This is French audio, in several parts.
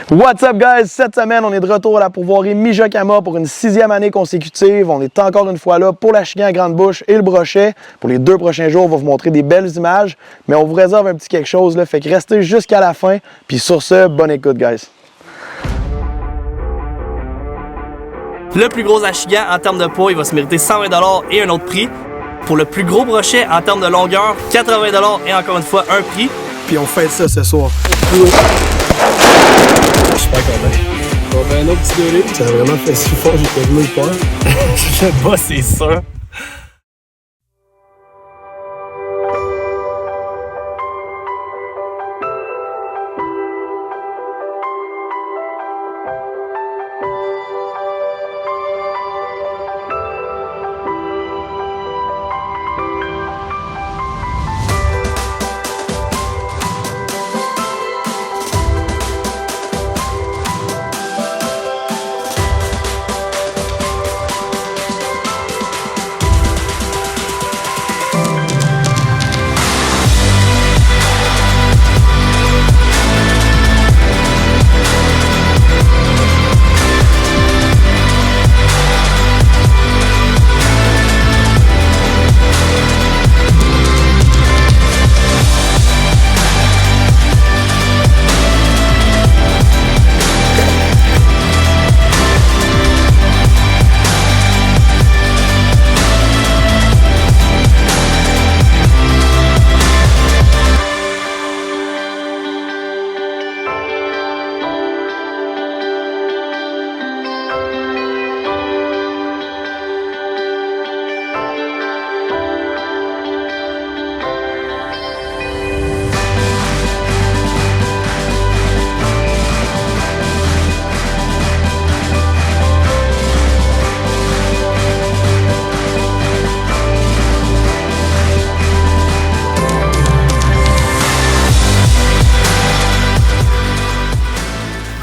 What's up guys? Cette semaine, on est de retour à la pourvoirie Mijotkama pour une 6e année consécutive. On est encore une fois là pour la chigan à grande bouche et le brochet. Pour les 2 prochains jours, on va vous montrer des belles images, mais on vous réserve un petit quelque chose, là, fait que restez jusqu'à la fin. Puis sur ce, bonne écoute guys. Le plus gros achigan en termes de poids, il va se mériter 120$ et un autre prix. Pour le plus gros brochet en termes de longueur, 80$ et encore une fois un prix. Puis on fête ça ce soir. Je suis pas content. On fait un autre petit doré. Ça a vraiment fait si fort, j'ai quasiment eu peur. Je sais pas, c'est sûr.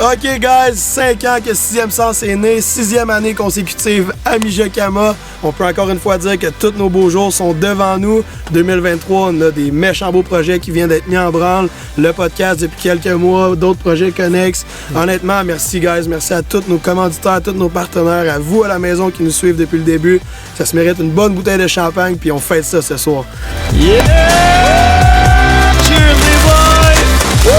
Ok guys, 5 ans que 6e Sens est né, 6e année consécutive à Mijotkama. On peut encore une fois dire que tous nos beaux jours sont devant nous. 2023, on a des méchants beaux projets qui viennent d'être mis en branle. Le podcast depuis quelques mois, d'autres projets connexes. Honnêtement, merci guys, merci à tous nos commanditaires, à tous nos partenaires, à vous à la maison qui nous suivent depuis le début. Ça se mérite une bonne bouteille de champagne, puis on fête ça ce soir. Yeah! Cheers les boys! Woo!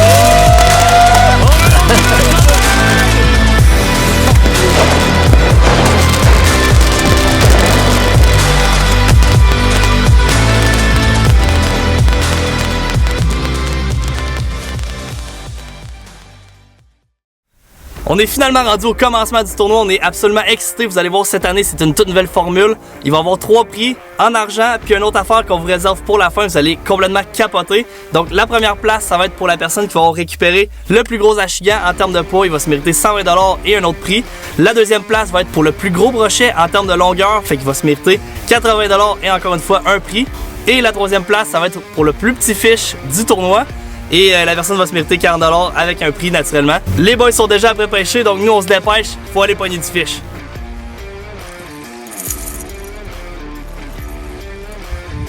On est finalement rendu au commencement du tournoi, on est absolument excités. Vous allez voir, cette année, c'est une toute nouvelle formule. Il va y avoir 3 prix en argent, puis une autre affaire qu'on vous réserve pour la fin. Vous allez complètement capoter. Donc, la première place, ça va être pour la personne qui va avoir récupéré le plus gros achigan en termes de poids. Il va se mériter 120$ et un autre prix. La deuxième place va être pour le plus gros brochet en termes de longueur, fait qu'il va se mériter 80$ et encore une fois un prix. Et la troisième place, ça va être pour le plus petit fiche du tournoi. Et la personne va se mériter 40$ avec un prix naturellement. Les boys sont déjà après pêcher, donc nous on se dépêche, faut aller pogner du fish.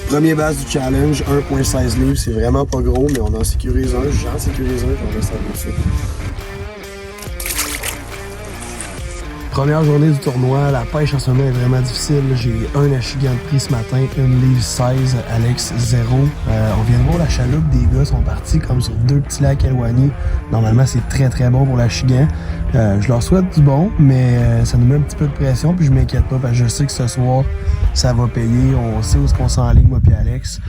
Premier bass du challenge, 1.16 livres, c'est vraiment pas gros, mais on en sécurise un, j'en sécurise un, puis on reste dessus. Première journée du tournoi, la pêche en ce moment est vraiment difficile. J'ai un achigan de prix ce matin, une livre 16, Alex 0. On vient de voir la chaloupe des gars, sont partis comme sur 2 petits lacs éloignés. Normalement, c'est très très bon pour l'achigan. Je leur souhaite du bon, mais ça nous met un petit peu de pression, puis je m'inquiète pas, parce que je sais que ce soir, ça va payer. On sait où est-ce qu'on s'enligne, moi puis Alex.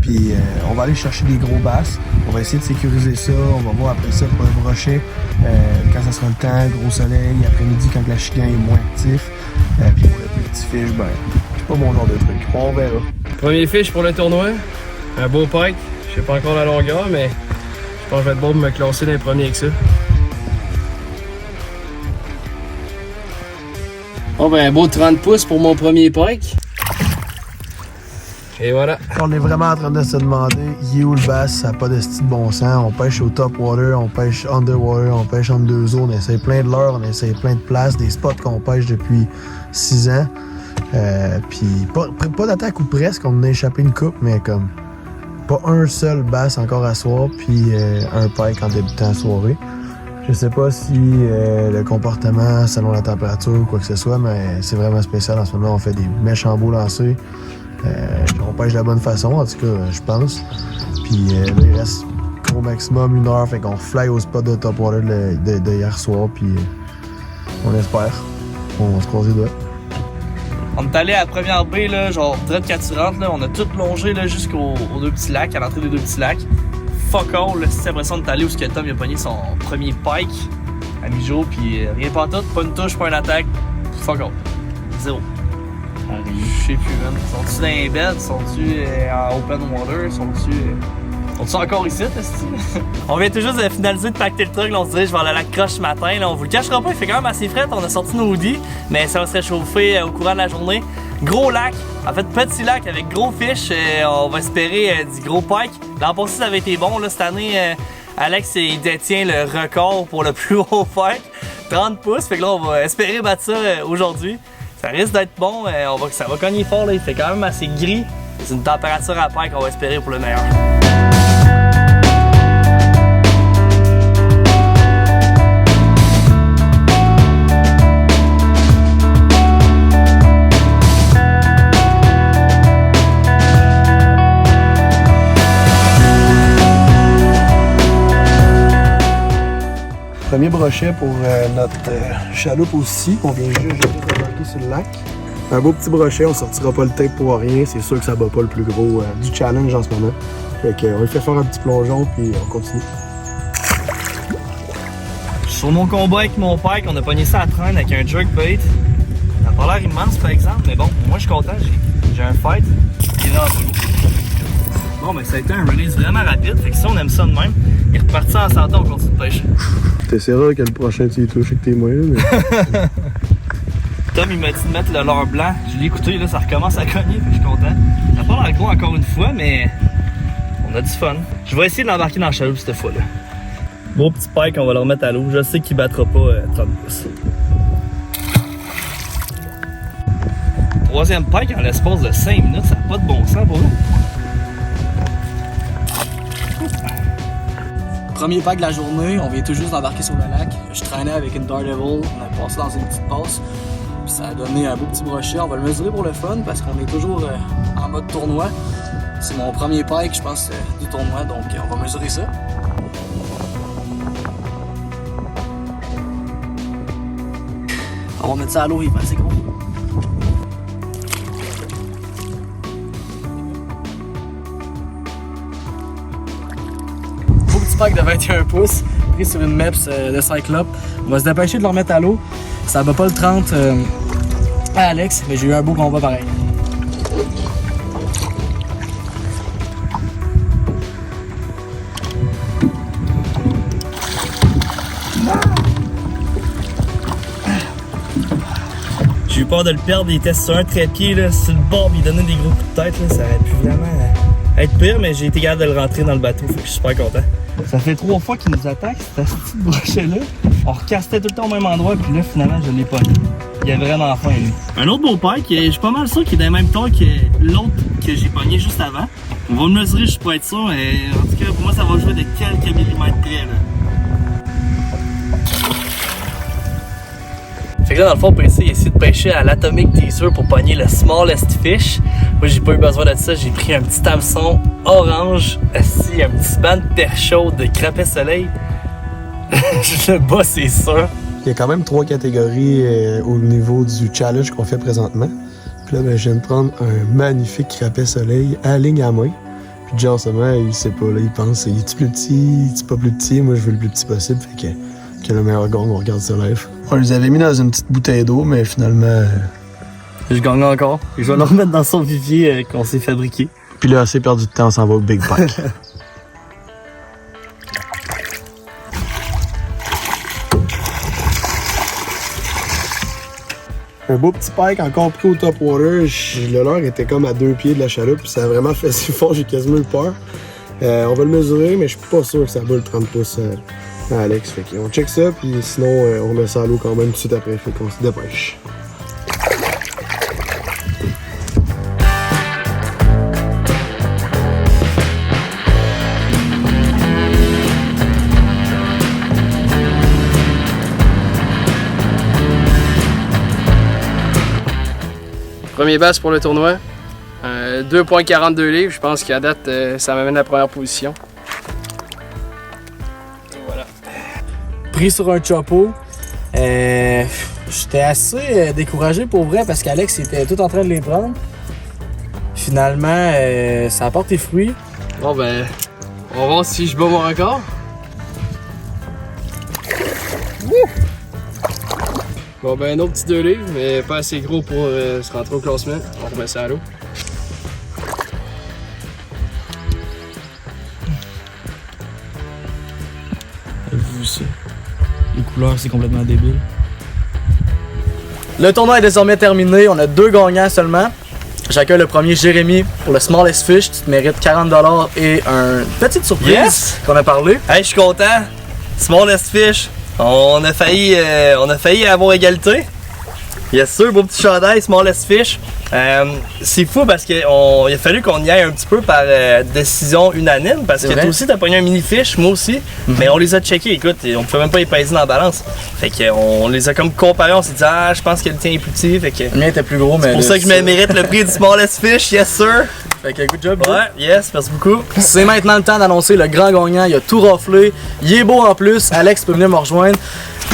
Puis on va aller chercher des gros basses. On va essayer de sécuriser ça. On va voir après ça pour le brochet. Quand ça sera le temps, gros soleil, après-midi quand l'achigan est moins actif. Puis pour le plus petit fiche, ben, c'est pas mon genre de truc. On verra. Premier fiche pour le tournoi. Un beau pike. Je sais pas encore la longueur, mais je pense que je vais être bon pour me classer dans les premiers avec ça. Oh ben un beau 30 pouces pour mon premier pike. Et voilà. On est vraiment en train de se demander, il est où le bass, ça n'a pas de style de bon sens. On pêche au top water, on pêche underwater, on pêche entre 2 eaux, on essaye plein de leurres, on essaye plein de places, des spots qu'on pêche depuis 6 ans. Puis pas d'attaque ou presque, on a échappé une coupe, mais comme pas un seul bass encore à soir, puis un pike en débutant la soirée. Je sais pas si le comportement selon la température ou quoi que ce soit, mais c'est vraiment spécial. En ce moment, on fait des méchants beaux lancers. On pêche de la bonne façon, en tout cas, je pense. Puis là, il reste au maximum 1 heure, fait qu'on fly au spot de top water de hier soir, puis on espère. On se croise les doigts. On est allé à la première baie, là, genre direct quand tu rentres, là, on a tout plongé là, jusqu'aux deux petits lacs, à l'entrée des deux petits lacs. Fuck all, là, c'est l'impression de t'aller où Tom il a pogné son premier pike à mi-jour, puis rien pas tout, pas une touche, pas une attaque, fuck all. Zéro. Je sais plus, man. Sont-tu dans les beds? Sont-tu en open water? Sont-tu encore ici, t'es-tu? On vient tout juste de finaliser de pacter le truc, là, on se dirige vers le lac Croche ce matin. Là, on vous le cachera pas, il fait quand même assez frais. On a sorti nos hoodies, mais ça va se réchauffer au courant de la journée. Gros lac, en fait petit lac avec gros fish. On va espérer du gros pike. L'an passé, ça avait été bon. Là, cette année, Alex il détient le record pour le plus gros pike, 30 pouces. Fait que là, on va espérer battre ça aujourd'hui. Ça risque d'être bon, ça va cogner fort, là. Il fait quand même assez gris. C'est une température à pike qu'on va espérer pour le meilleur. Premier brochet pour notre chaloupe aussi, qu'on vient juste d'embarquer sur le lac. Un beau petit brochet, on sortira pas le tape pour rien, c'est sûr que ça bat pas le plus gros du challenge en ce moment. Fait qu'on lui fait faire un petit plongeon puis on continue. Sur mon combat avec mon pike, on a pogné ça à traîne avec un jerkbait. Ça a pas l'air immense par exemple, mais bon, moi je suis content, j'ai un fight qui est là en dessous. Bon, mais ça a été un release vraiment rapide, fait que si on aime ça de même, il est reparti en santé, on continue de pêcher. T'essaieras que le prochain tu y touches avec tes moyens, mais... Tom il m'a dit de mettre le leurre blanc, je l'ai écouté, là, ça recommence à cogner, fait que je suis content. Ça n'a pas l'air gros encore une fois, mais on a du fun. Je vais essayer de l'embarquer dans la chaloupe cette fois-là. Gros petit pike, on va le remettre à l'eau, je sais qu'il battra pas 30 pouces. Troisième pike en l'espace de 5 minutes, ça n'a pas de bon sens pour nous. Premier pack de la journée, on vient tout juste d'embarquer sur le lac. Je traînais avec une Daredevil, on a passé dans une petite passe. Puis ça a donné un beau petit brochet. On va le mesurer pour le fun parce qu'on est toujours en mode tournoi. C'est mon premier pike, je pense, du tournoi, donc on va mesurer ça. On va mettre ça à l'eau, il est assez gros. Pack de 21 pouces, pris sur une MEPS de Cyclope. On va se dépêcher de le remettre à l'eau. Ça bat pas le 30 à Alex, mais j'ai eu un beau combat pareil. J'ai eu peur de le perdre, il était sur un trépied, là, sur le bord, il donnait des gros coups de tête, là, ça aurait pu vraiment être pire, mais j'ai été capable de le rentrer dans le bateau, fait que je suis super content. Ça fait 3 fois qu'il nous attaque, cet petit brochet-là. On recastait tout le temps au même endroit, puis là, finalement, je l'ai pas mis. Il a vraiment faim, lui. Un autre beau pike, je suis pas mal sûr qu'il est dans le même temps que l'autre que j'ai pogné juste avant. On va le mesurer juste pour être sûr, mais en tout cas, pour moi, ça va jouer de quelques millimètres près, là. Fait que là, dans le fond, pour essayer de pêcher à l'Atomic Teaser pour pogner le smallest fish. Moi, j'ai pas eu besoin de ça. J'ai pris un petit hameçon orange, assis, un petit banc de perche chaude de crapet soleil. Le bas, c'est sûr. Il y a quand même 3 catégories au niveau du challenge qu'on fait présentement. Puis là, ben, je viens de prendre un magnifique crapet soleil à ligne à main. Puis genre, seulement, il sait pas, là, il pense, il est plus petit, il est pas plus petit. Moi, je veux le plus petit possible. Fait que le meilleur gong, on regarde ça live. On les avait mis dans une petite bouteille d'eau, mais finalement... Je gagne encore. Je vais le remettre dans son vivier qu'on s'est fabriqué. Puis là, assez perdu de temps, on s'en va au Big Pike. Un beau petit pike encore pris au top water. Le leurre était comme à 2 pieds de la chaloupe. Ça a vraiment fait si fort, j'ai quasiment eu peur. On va le mesurer, mais je suis pas sûr que ça bat le 30 pouces à Alex. Fait qu'on check ça, puis sinon on remet ça à l'eau quand même tout de suite après. Fait qu'on se dépêche. Premier bass pour le tournoi. 2,42 livres. Je pense qu'à date, ça m'amène à la première position. Et voilà. Pris sur un chopo. J'étais assez découragé pour vrai parce qu'Alex était tout en train de les prendre. Finalement, ça apporte des fruits. Bon ben, on va voir si je bats mon record. Bon ben, un autre petit 2 livres, mais pas assez gros pour se rentrer au classement. On remet ça à l'eau. Avez-vous vu ça? Les couleurs, c'est complètement débile. Le tournoi est désormais terminé. On a 2 gagnants seulement. J'accueille le premier, Jérémy, pour le Smallest Fish. Tu te mérites 40$ et une petite surprise qu'on a parlé. Hey, je suis content. Smallest Fish. On a failli avoir égalité. Yes sûr, beau petit chandail, Smallest Fish. C'est fou parce qu'il a fallu qu'on y aille un petit peu par décision unanime parce que toi aussi t'as pogné un mini fish, moi aussi, mais on les a checkés, écoute, on pouvait même pas les peser dans la balance. Fait qu'on les a comme comparés, on s'est dit je pense que le tien est plus petit, fait que le mien était plus gros, mais c'est pour ça que je me mérite le prix du Smallest Fish, yes sir. Fait que good job. Ouais, yes, merci beaucoup. C'est maintenant le temps d'annoncer le grand gagnant, il a tout raflé, il est beau en plus, Alex peut venir me rejoindre.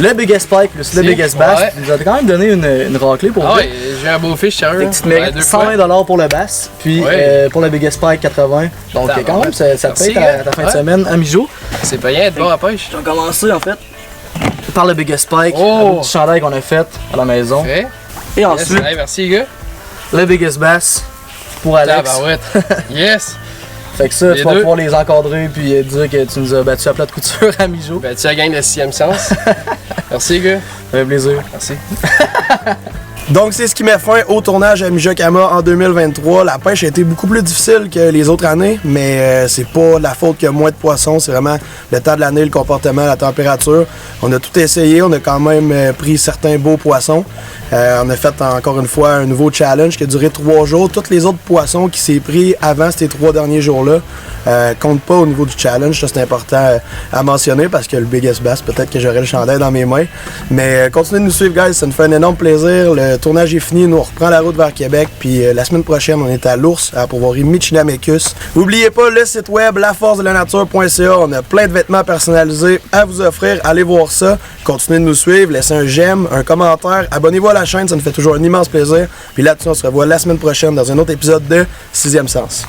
Le Biggest Pike plus le Biggest Bass. Ouais. Il nous a quand même donné une raclée pour Ah vous. ouais, j'ai un beau fish, sérieux. Tu te mérites 120$ pour le bass, puis pour le Biggest Pike 80$. Donc quand même, ça paye ta fin de semaine à Mijo. C'est payant d'être bon à pêche. On va commencer en fait par le Biggest Pike, Oh. le petit chandail qu'on a fait à la maison. Fait. Et ensuite, Yes. Hey, merci les gars. le Biggest Bass pour Alex. Tabarouette. Yes. Fait que ça, Les tu vas deux. pouvoir les encadrer puis dire que tu nous as battu à plat de couture à Mijo. Ben tu as gagné le 6e sens. Merci les gars. Ça fait plaisir. Merci. Donc, c'est ce qui met fin au tournage à Mijokama en 2023. La pêche a été beaucoup plus difficile que les autres années, mais c'est pas la faute qu'il y a moins de poissons, c'est vraiment le temps de l'année, le comportement, la température. On a tout essayé, on a quand même pris certains beaux poissons. On a fait encore une fois un nouveau challenge qui a duré 3 jours. Tous les autres poissons qui s'est pris avant ces 3 derniers jours-là comptent pas au niveau du challenge. Ça, c'est important à mentionner parce que le Biggest Bass, peut-être que j'aurai le chandail dans mes mains. Mais continuez de nous suivre, guys, ça nous fait un énorme plaisir. Le tournage est fini, nous on reprend la route vers Québec. Puis la semaine prochaine, on est à l'Ours, à pourvoirie Michinamekus. N'oubliez pas le site web laforcedelanature.ca. On a plein de vêtements personnalisés à vous offrir. Allez voir ça. Continuez de nous suivre, laissez un j'aime, un commentaire. Abonnez-vous à la chaîne, ça nous fait toujours un immense plaisir. Puis là-dessus, on se revoit la semaine prochaine dans un autre épisode de 6e Sens.